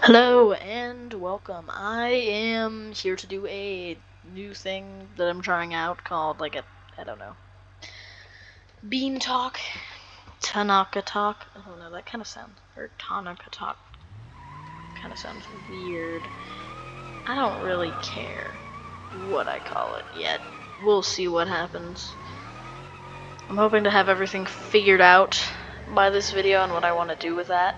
Hello and welcome. I am here to do a new thing that I'm trying out called I don't know, Bean Talk, Tanaka Talk. I don't know, that kind of sounds, or Tanaka Talk kind of sounds weird. I don't really care what I call it yet. We'll see what happens. I'm hoping to have everything figured out by this video and what I want to do with that.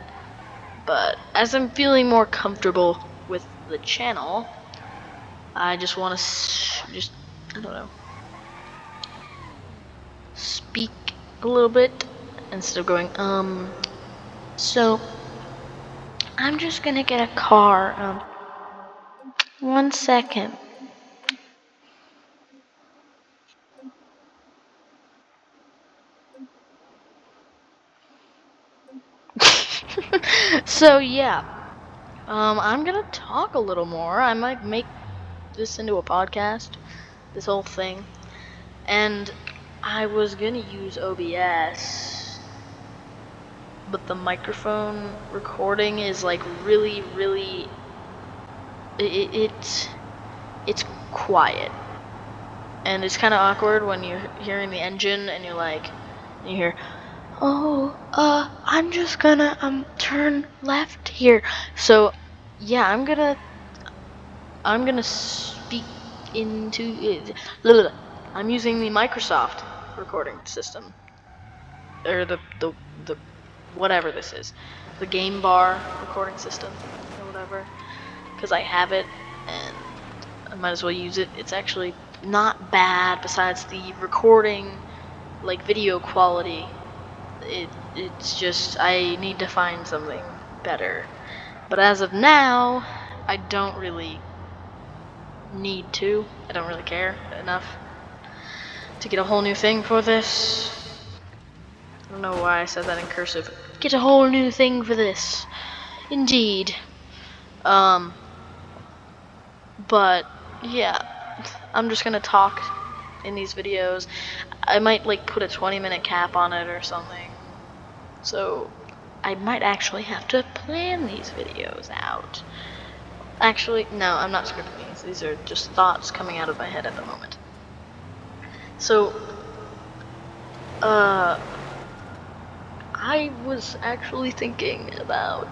But as I'm feeling more comfortable with the channel, I just want to I don't know, speak a little bit instead of going, so I'm just gonna get a car, 1 second. So yeah, I'm gonna talk a little more. I might make this into a podcast, this whole thing, and I was gonna use OBS, but the microphone recording is like really, it's quiet, and it's kind of awkward when you're hearing the engine and you hear, oh, I'm just gonna turn left here. So yeah, I'm gonna speak into it. I'm using the Microsoft recording system, or the whatever this is, the Game Bar recording system or whatever, because I have it and I might as well use it. It's actually not bad. Besides the recording, like video quality, it's just I need to find something better. But as of now, I don't really need to. I don't really care enough to get a whole new thing for this. I don't know why I said that in cursive. Get a whole new thing for this. Indeed. But yeah, I'm just gonna talk in these videos. I might like put a 20-minute cap on it or something. So I might actually have to plan these videos out. Actually, no, I'm not scripting these. These are just thoughts coming out of my head at the moment. So, I was actually thinking about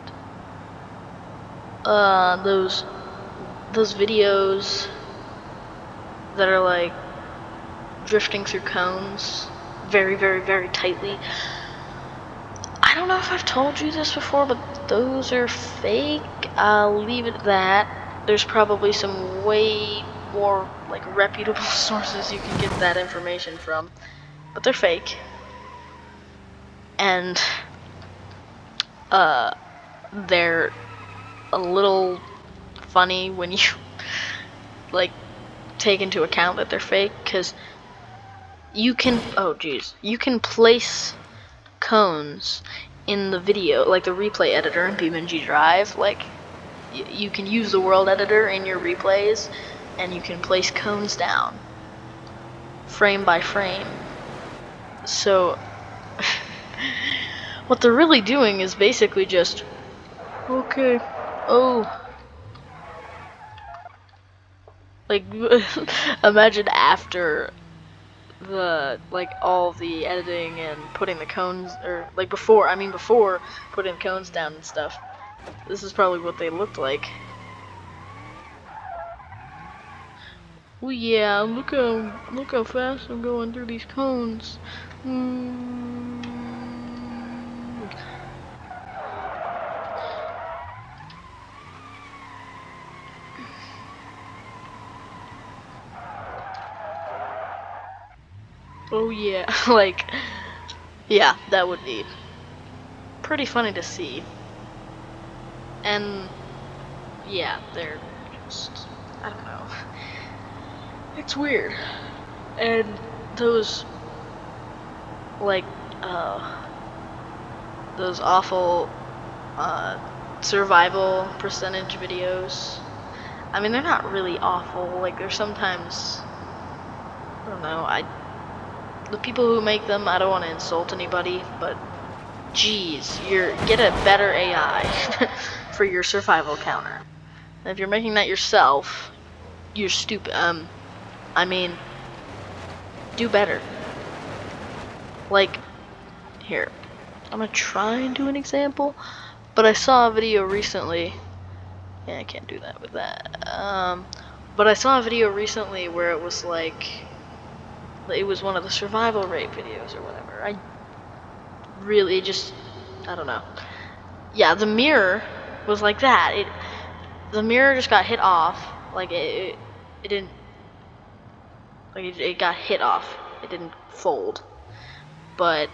those videos that are like drifting through cones very tightly. I don't know if I've told you this before, but those are fake. I'll leave it at that. There's probably some way more like reputable sources you can get that information from, but they're fake. And they're a little funny when you like take into account that they're fake, because you can you can place cones in the video, like the replay editor in BeamNG Drive. Like you can use the world editor in your replays, and you can place cones down frame by frame. So what they're really doing is basically just, okay, oh, like imagine after the all the editing and putting the cones, or like before putting the cones down and stuff. This is probably what they looked like. Oh yeah, look how fast I'm going through these cones. Oh yeah, like, yeah, that would be pretty funny to see. And yeah, they're just, I don't know. It's weird. And those like those awful survival percentage videos. I mean, they're not really awful. Like, they're sometimes, I don't know, the people who make them, I don't want to insult anybody, but geez, get a better AI for your survival counter. And if you're making that yourself, you're stupid. I mean, do better. Like, here, I'm gonna try and do an example, but I saw a video recently. Yeah, I can't do that with that. But I saw a video recently where it was like, it was one of the survival rate videos or whatever. I really just, I don't know. Yeah, the mirror was like that. The mirror just got hit off. Like it didn't. Like it got hit off. It didn't fold. But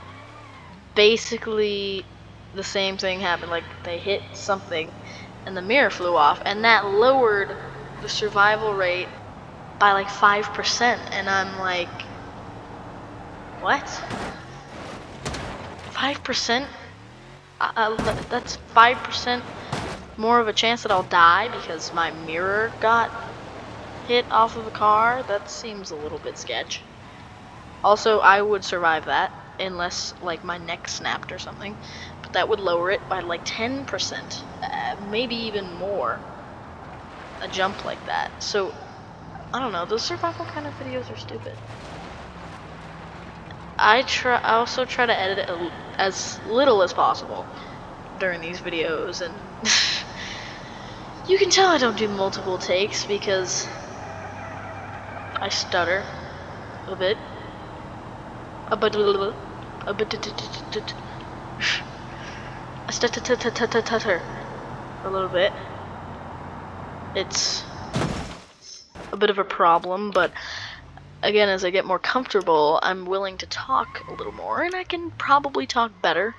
basically, the same thing happened. Like they hit something, and the mirror flew off, and that lowered the survival rate by like 5%. And I'm like, what? 5%? That's 5% more of a chance that I'll die because my mirror got hit off of a car. That seems a little bit sketch. Also, I would survive that unless like my neck snapped or something, but that would lower it by like 10%, maybe even more, a jump like that. So I don't know, those survival kind of videos are stupid. I also try to edit it as little as possible during these videos, and you can tell I don't do multiple takes because I stutter a bit. I stutter a little bit. It's a bit of a problem, but again, as I get more comfortable, I'm willing to talk a little more, and I can probably talk better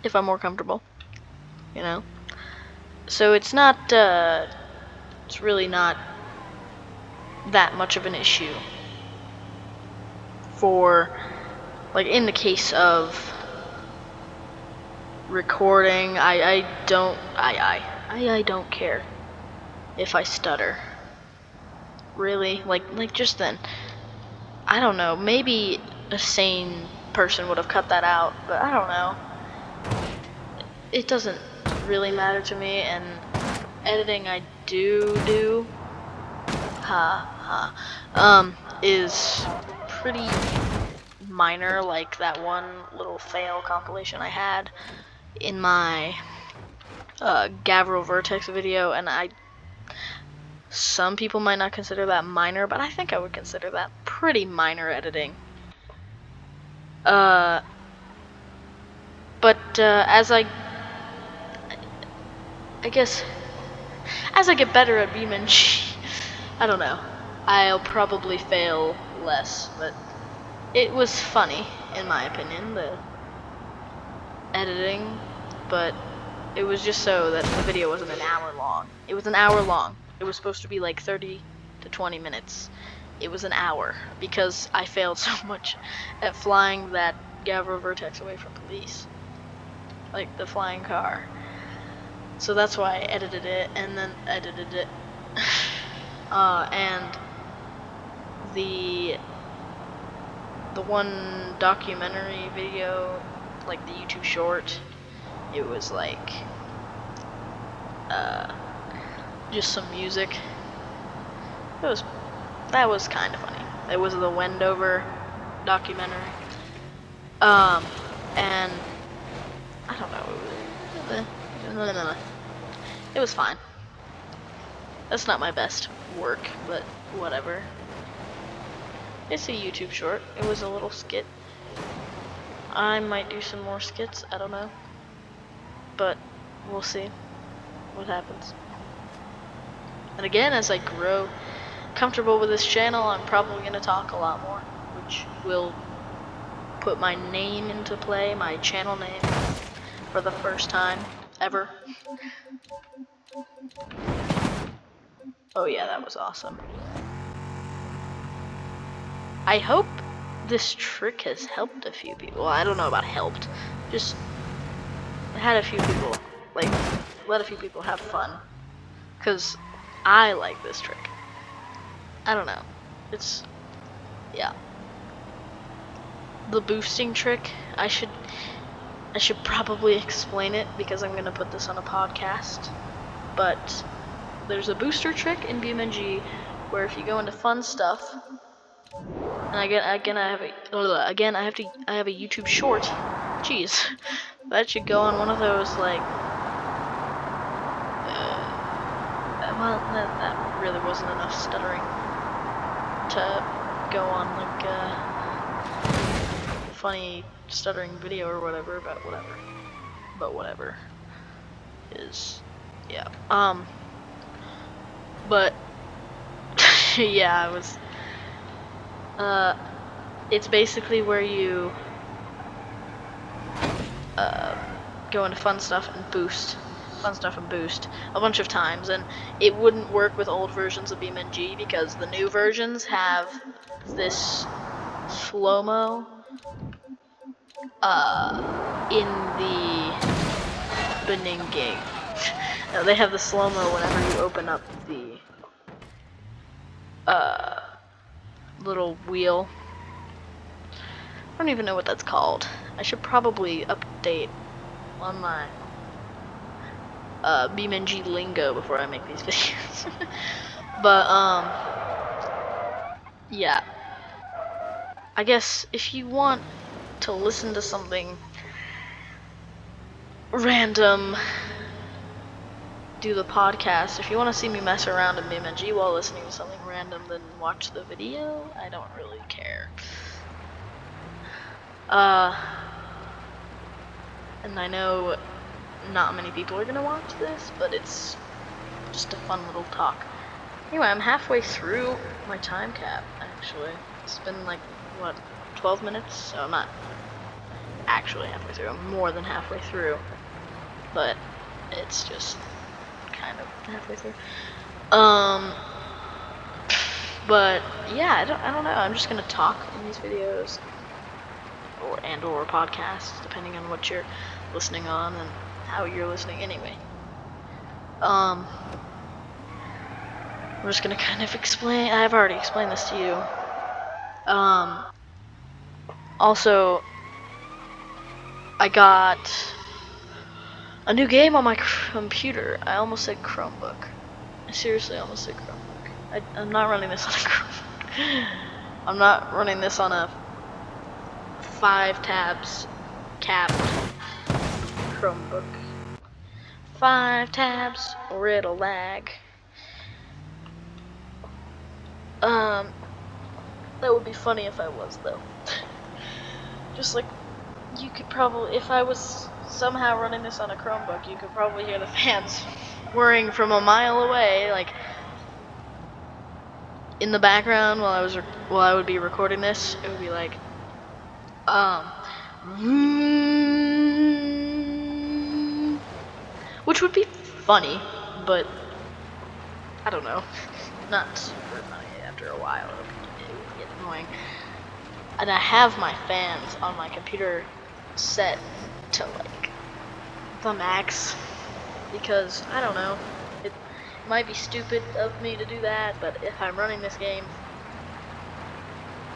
if I'm more comfortable, you know? So it's not, it's really not that much of an issue for, like, in the case of recording, I don't care if I stutter. Really, like just then. I don't know, maybe a sane person would have cut that out, but I don't know. It doesn't really matter to me, and editing I do is pretty minor, like that one little fail compilation I had in my Gavro Vertex video, and some people might not consider that minor, but I think I would consider that pretty minor editing. But as I guess as I get better at BeamNG, I don't know, I'll probably fail less, but it was funny, in my opinion, the editing, but it was just so that the video wasn't an hour long. It was an hour long. It was supposed to be like 30 to 20 minutes. It was an hour because I failed so much at flying that Gavro Vertex away from police. Like the flying car. So that's why I edited it and then edited it. And the one documentary video, like the YouTube short, it was like just some music. That was kind of funny. It was the Wendover documentary. And I don't know. It was fine. That's not my best work, but whatever. It's a YouTube short. It was a little skit. I might do some more skits, I don't know. But we'll see what happens. And again, as I grow comfortable with this channel, I'm probably going to talk a lot more, which will put my name into play, my channel name, for the first time ever. Oh yeah, that was awesome. I hope this trick has helped a few people. Well, I don't know about helped. Just had a few people, like, let a few people have fun. Because I like this trick. I don't know. It's, yeah. The boosting trick, I should probably explain it because I'm gonna put this on a podcast. But there's a booster trick in BeamNG where if you go into fun stuff, and I have a YouTube short. Jeez, that should go on one of those like. Well, that really wasn't enough stuttering to go on like a funny stuttering video or whatever, but whatever is, yeah. But yeah, it's basically where you go into fun stuff and boost a bunch of times, and it wouldn't work with old versions of BeamNG because the new versions have this slow-mo in the beninging. No, they have the slow-mo whenever you open up the little wheel. I don't even know what that's called. I should probably update on my BeamNG lingo before I make these videos. But yeah, I guess if you want to listen to something random, do the podcast. If you want to see me mess around in BeamNG while listening to something random, then watch the video. I don't really care. And I know not many people are gonna watch this, but it's just a fun little talk. Anyway, I'm halfway through my time cap, actually. It's been like, what, 12 minutes? So I'm not actually halfway through, I'm more than halfway through. But it's just kind of halfway through. But yeah, I don't know, I'm just gonna talk in these videos. Or podcasts, depending on what you're listening on and how you're listening anyway. I'm just gonna kind of explain. I've already explained this to you. Also, I got a new game on my computer. I almost said Chromebook. I seriously almost said Chromebook. I'm not running this on a Chromebook. I'm not running this on a 5 tabs capped Chromebook. 5 tabs or it'll lag. That would be funny if I was, though. Just like, you could probably, if I was somehow running this on a Chromebook, you could probably hear the fans whirring from a mile away, like in the background while I would be recording this. It would be like, which would be funny, but I don't know, not super funny. After a while, it would get annoying. And I have my fans on my computer set to like the max because I don't know. It might be stupid of me to do that, but if I'm running this game,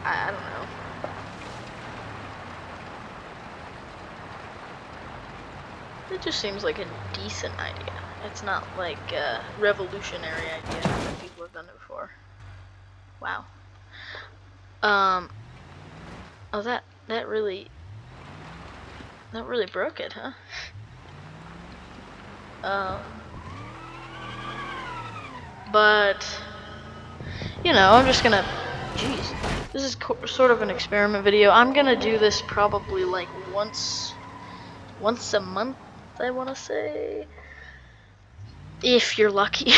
I don't know. It just seems like a decent idea. It's not like a revolutionary idea that people have done it before. Wow. Oh, that really broke it, huh? But you know, I'm just gonna. Jeez, this is sort of an experiment video. I'm gonna do this probably like once a month. I want to say, if you're lucky.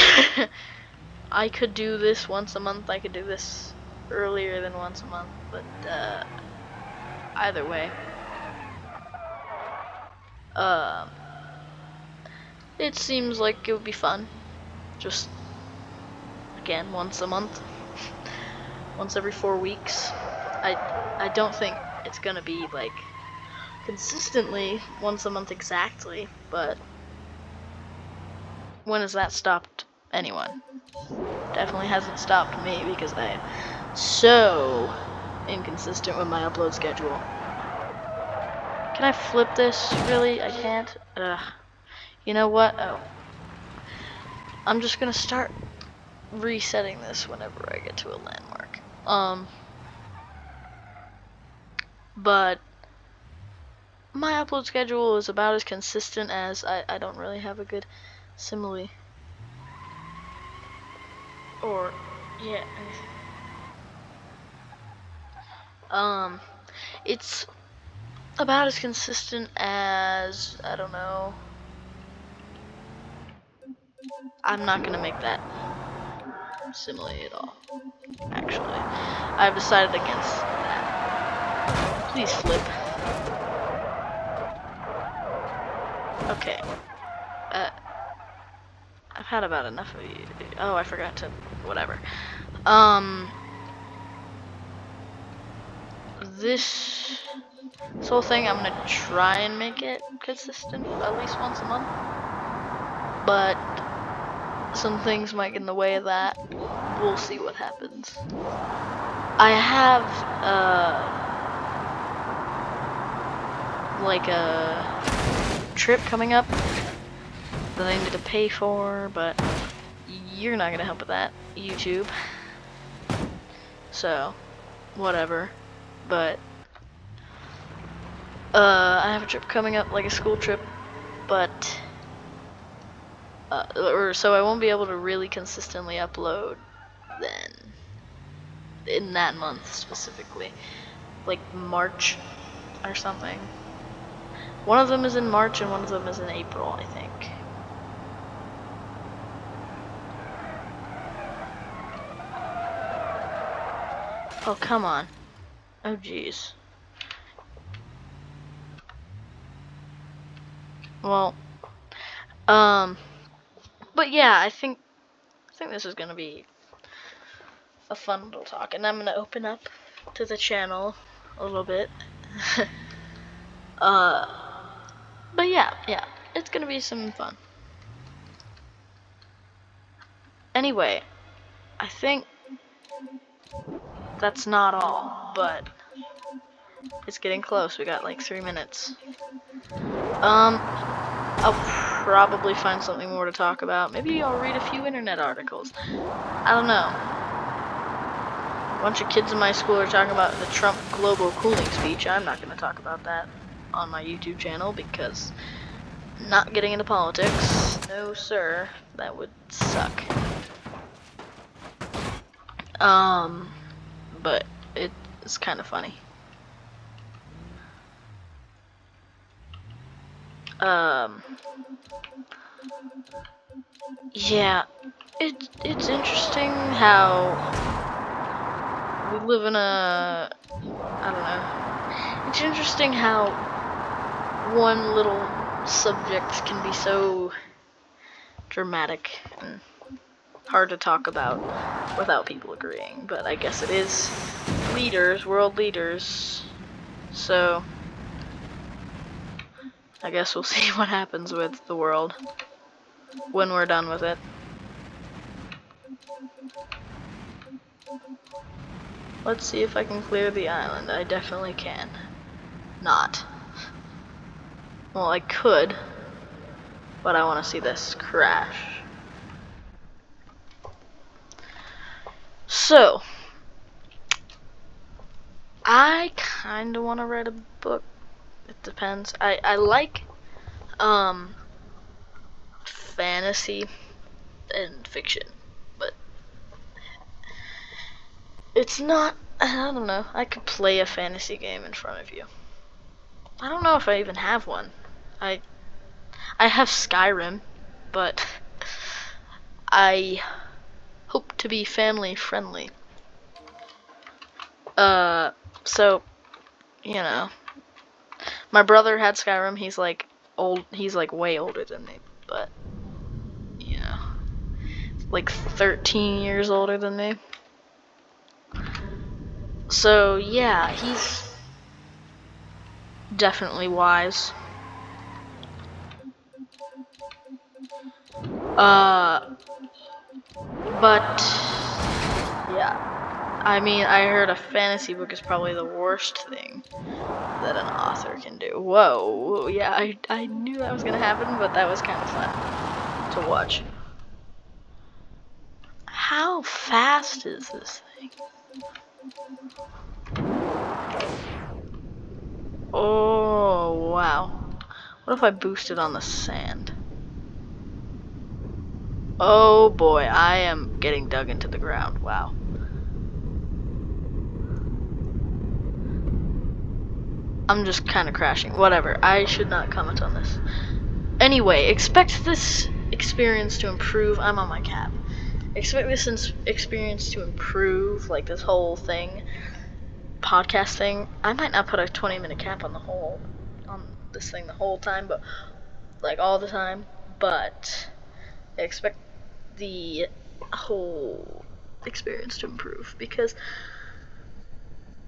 I could do this once a month. I could do this earlier than once a month, but either way, it seems like it would be fun. Just again, once a month, once every 4 weeks. I don't think it's gonna be like consistently once a month exactly, but when has that stopped anyone? Definitely hasn't stopped me because I am so inconsistent with my upload schedule. Can I flip this? Really? I can't? Ugh. You know what? Oh. I'm just gonna start resetting this whenever I get to a landmark. But my upload schedule is about as consistent as I don't really have a good simile. Or, yeah. It's about as consistent as, I don't know. I'm not gonna make that simile at all, actually. I've decided against that. Please flip. Okay. I've had about enough of you. Oh, I forgot to, whatever. This whole thing, I'm gonna try and make it consistent at least once a month. But some things might get in the way of that. We'll see what happens. I have like a trip coming up that I need to pay for, but you're not gonna help with that, YouTube. So, whatever. But I have a trip coming up, like a school trip, but so I won't be able to really consistently upload then in that month specifically, like March or something. One of them is in March and one of them is in April, I think. Oh, come on. Oh, jeez. Well, but yeah, I think this is gonna be a fun little talk, and I'm gonna open up to the channel a little bit. But yeah, it's gonna be some fun. Anyway, I think that's not all, but it's getting close. We got like 3 minutes. I'll probably find something more to talk about. Maybe I'll read a few internet articles. I don't know. A bunch of kids in my school are talking about the Trump global cooling speech. I'm not going to talk about that on my YouTube channel because I'm not getting into politics. No, sir. That would suck. But it's kind of funny. Yeah, it's interesting how we live in a, I don't know. It's interesting how one little subject can be so dramatic and hard to talk about without people agreeing, but I guess it is leaders, world leaders, so I guess we'll see what happens with the world when we're done with it. Let's see if I can clear the island. I definitely can. Not. Well, I could, but I want to see this crash. So, I kind of want to write a book. It depends. I like fantasy and fiction, but it's not, I don't know. I could play a fantasy game in front of you. I don't know if I even have one. I have Skyrim, but I hope to be family friendly. So, you know, my brother had Skyrim. He's like old. He's like way older than me, but you know, like 13 years older than me. So yeah, he's definitely wise. But yeah, I mean, I heard a fantasy book is probably the worst thing that an author can do. Whoa, yeah, I knew that was gonna happen, but that was kind of fun to watch. How fast is this thing? Oh, wow. What if I boosted on the sand? Oh boy, I am getting dug into the ground. Wow. I'm just kind of crashing. Whatever. I should not comment on this. Anyway, expect this experience to improve. I'm on my cap. Expect this experience to improve, like this whole thing, podcast thing. I might not put a 20-minute cap on this thing the whole time, but like all the time. But expect the whole experience to improve because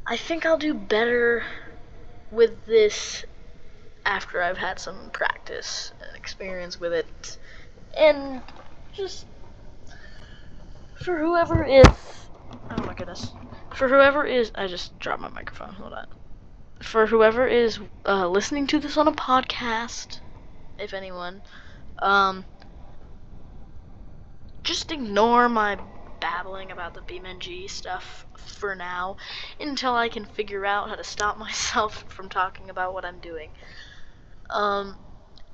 I think I'll do better with this after I've had some practice and experience with it. And just for whoever is, oh my goodness, for whoever is, I just dropped my microphone, hold on. For whoever is listening to this on a podcast, if anyone, just ignore my babbling about the BeamNG stuff for now until I can figure out how to stop myself from talking about what I'm doing.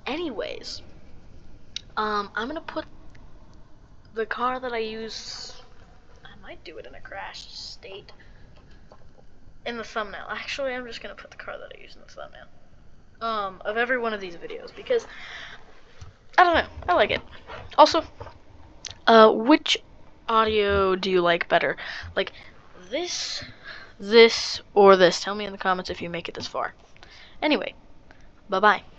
Anyways, I'm gonna put the car that I use, I might do it in a crashed state, in the thumbnail. Actually, I'm just gonna put the car that I use in the thumbnail of every one of these videos because I don't know, I like it. Also, which audio do you like better? Like this, or this? Tell me in the comments if you make it this far. Anyway, bye bye.